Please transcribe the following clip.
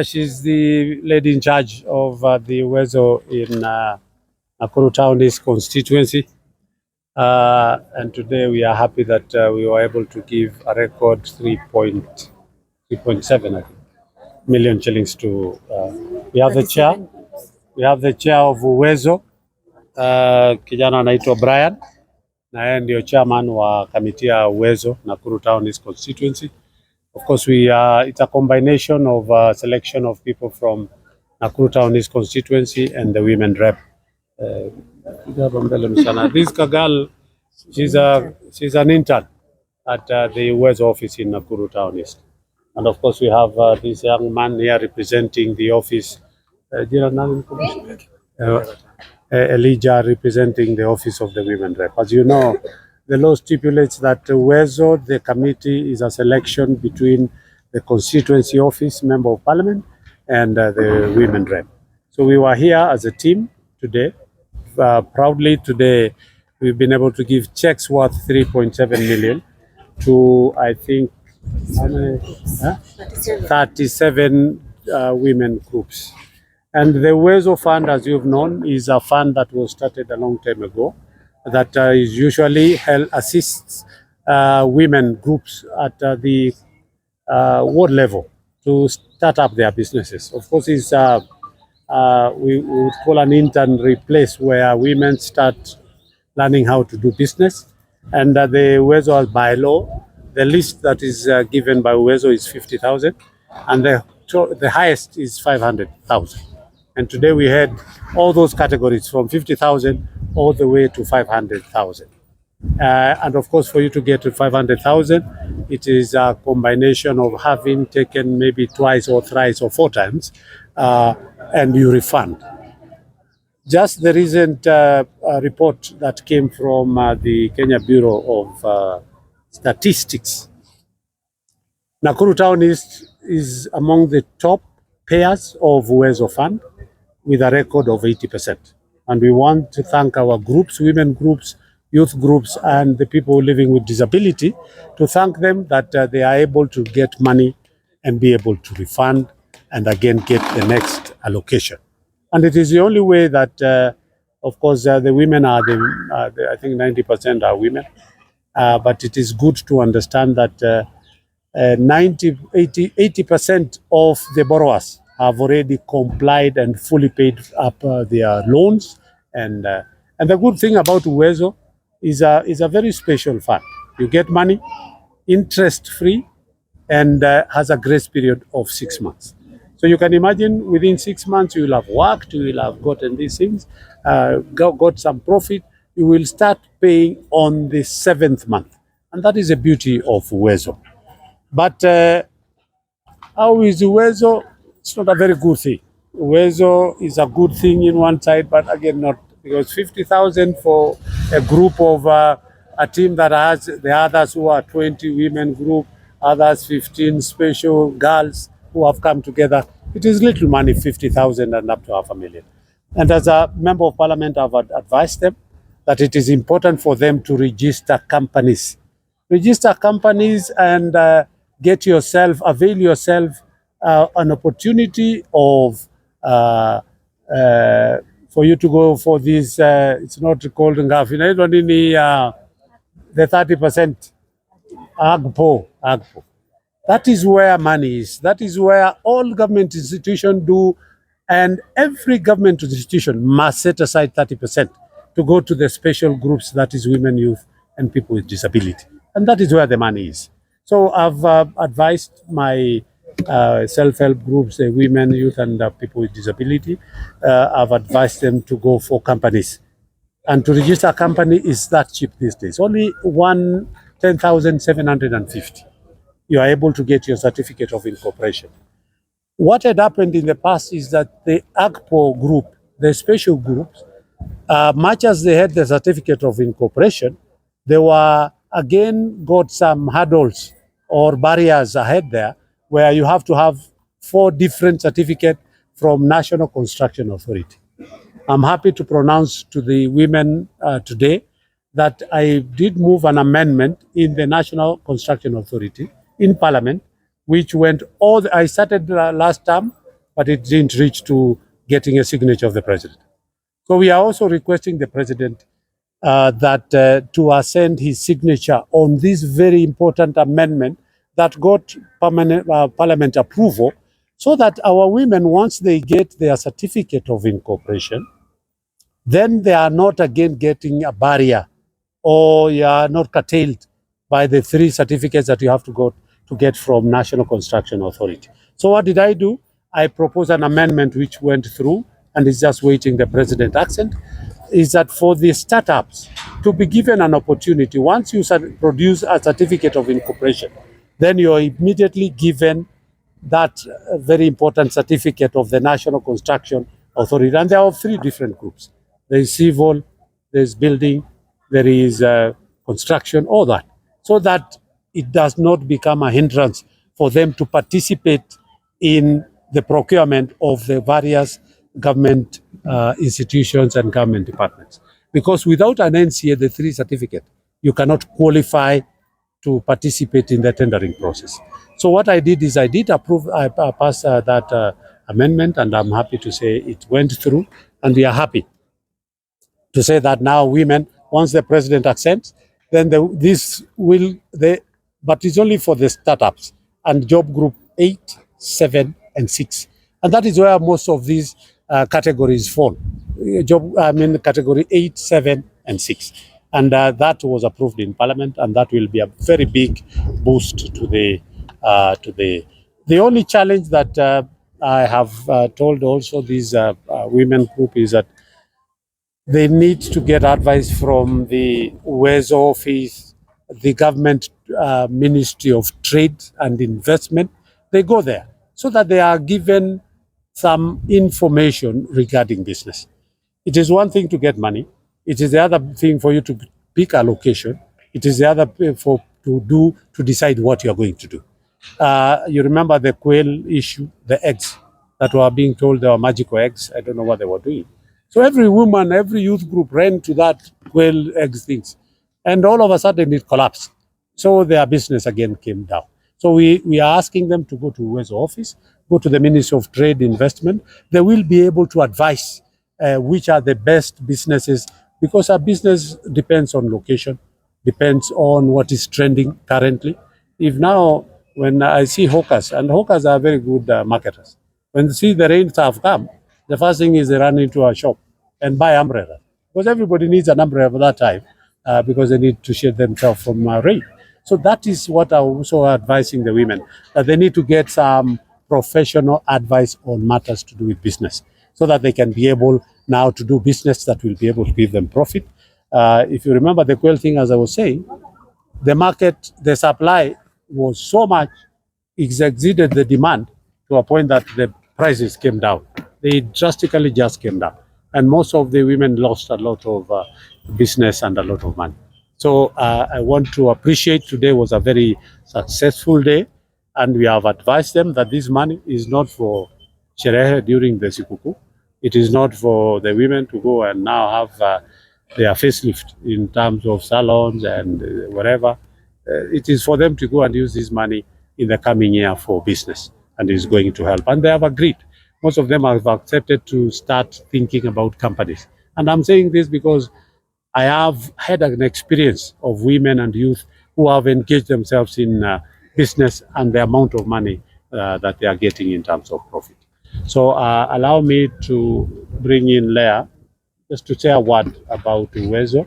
She's the lady in charge of the Uwezo in Nakuru Town East constituency. And today we are happy that we were able to give a record 3.7 million shillings to we have the chair. We have the chair of Uwezo, kijana anaitwa Brian, na yeye ndio chairman wa kamiti ya Uwezo Nakuru Town East constituency. Of course, it's a combination of selection of people from Nakuru Town East constituency and the women rep. This girl, she's an intern at the Uwezo office in Nakuru Town East. And of course, we have this young man here representing the office, Elijah, representing the office of the women rep. As you know, the law stipulates that Uwezo, the committee, is a selection between the constituency office, member of parliament, and the women rep. So we were here as a team today. Proudly today, we've been able to give checks worth 3.7 million to, I think, 37 women groups. And the Uwezo Fund, as you've known, is a fund that was started a long time ago that is usually assists women groups at the ward level to start up their businesses. Of course, it's we would call an intern place where women start learning how to do business. And the Uwezo, by law, the list that is given by Uwezo is 50,000, and the highest is 500,000. And today we had all those categories from 50,000 all the way to 500,000. And of course, for you to get to 500,000, it is a combination of having taken maybe twice or thrice or four times, and you refund. Just the recent report that came from the Kenya Bureau of Statistics, Nakuru Town is among the top payers of Uwezo Fund with a record of 80%. And we want to thank our groups, women groups, youth groups, and the people living with disability, to thank them that they are able to get money and be able to refund and again get the next allocation. And it is the only way that, of course, the women are I think 90% are women. But it is good to understand that 80% of the borrowers have already complied and fully paid up their loans. And the good thing about Uwezo is a very special fund. You get money, interest-free, and has a grace period of 6 months. So you can imagine within 6 months you will have worked, you will have gotten these things, got some profit, you will start paying on the 7th month. And that is the beauty of Uwezo. But how is Uwezo? It's not a very good thing. Uwezo is a good thing in one side, but again, not, because 50,000 for a group of a team that has the others who are 20 women group, others 15 special girls who have come together. It is little money, 50,000 and up to 500,000. And as a member of parliament, I've advised them that it is important for them to register companies. Register companies and avail yourself an opportunity of for you to go for this, it's not called ngafi, the 30% agpo. That is where money is. That is where all government institutions do, and every government institution must set aside 30% to go to the special groups, that is women, youth, and people with disability. And that is where the money is. So I've advised my self-help groups, women, youth, and people with disability. I've advised them to go for companies. And to register a company is that cheap these days. Only 10,750. You are able to get your certificate of incorporation. What had happened in the past is that the AGPO group, the special groups, much as they had the certificate of incorporation, they were again got some hurdles or barriers ahead there, where you have to have 4 different certificates from National Construction Authority. I'm happy to pronounce to the women today that I did move an amendment in the National Construction Authority in Parliament which went I started last term, but it didn't reach to getting a signature of the president. So we are also requesting the president that to ascend his signature on this very important amendment that got parliament approval, so that our women, once they get their certificate of incorporation, then they are not again getting a barrier, or you are not curtailed by the 3 certificates that you have to go to get from National Construction Authority. So what did I do? I proposed an amendment which went through and is just waiting the president accent, is that for the startups to be given an opportunity, once you produce a certificate of incorporation, then you're immediately given that very important certificate of the National Construction Authority. And there are 3 different groups. There is civil, there is building, there is construction, all that. So that it does not become a hindrance for them to participate in the procurement of the various government institutions and government departments. Because without an NCA, the 3 certificate, you cannot qualify to participate in the tendering process. So what I did is I passed that amendment, and I'm happy to say it went through, and we are happy to say that now women, once the president accents, then but it's only for the startups and job group 8, 7, and 6. And that is where most of these categories fall. Category 8, 7, and 6. And that was approved in Parliament, and that will be a very big boost to the. The only challenge that I have told also these women group is that they need to get advice from the Uwezo office, the government Ministry of Trade and Investment. They go there so that they are given some information regarding business. It is one thing to get money. It is the other thing for you to pick a location. It is the other to decide what you are going to do. You remember the quail issue, the eggs that were being told they were magical eggs. I don't know what they were doing. So every woman, every youth group ran to that quail eggs things. And all of a sudden it collapsed. So their business again came down. So we are asking them to go to Uwezo office, go to the Ministry of Trade Investment. They will be able to advise which are the best businesses, because our business depends on location, depends on what is trending currently. If now, when I see hawkers, and hawkers are very good marketers, when they see the rains have come, the first thing is they run into a shop and buy umbrella, because everybody needs an umbrella at that time because they need to shield themselves from rain. So that is what I'm also advising the women, that they need to get some professional advice on matters to do with business, so that they can be able now to do business that will be able to give them profit. If you remember the quail thing, as I was saying, the market, the supply was so much, it exceeded the demand to a point that the prices came down. They drastically just came down. And most of the women lost a lot of business and a lot of money. So I want to appreciate today was a very successful day. And we have advised them that this money is not for Sherehe during the Sikuku. It is not for the women to go and now have their facelift in terms of salons and whatever. It is for them to go and use this money in the coming year for business, and is going to help. And they have agreed. Most of them have accepted to start thinking about companies. And I'm saying this because I have had an experience of women and youth who have engaged themselves in business and the amount of money that they are getting in terms of profit. So allow me to bring in Leah just to say a word about Uwezo.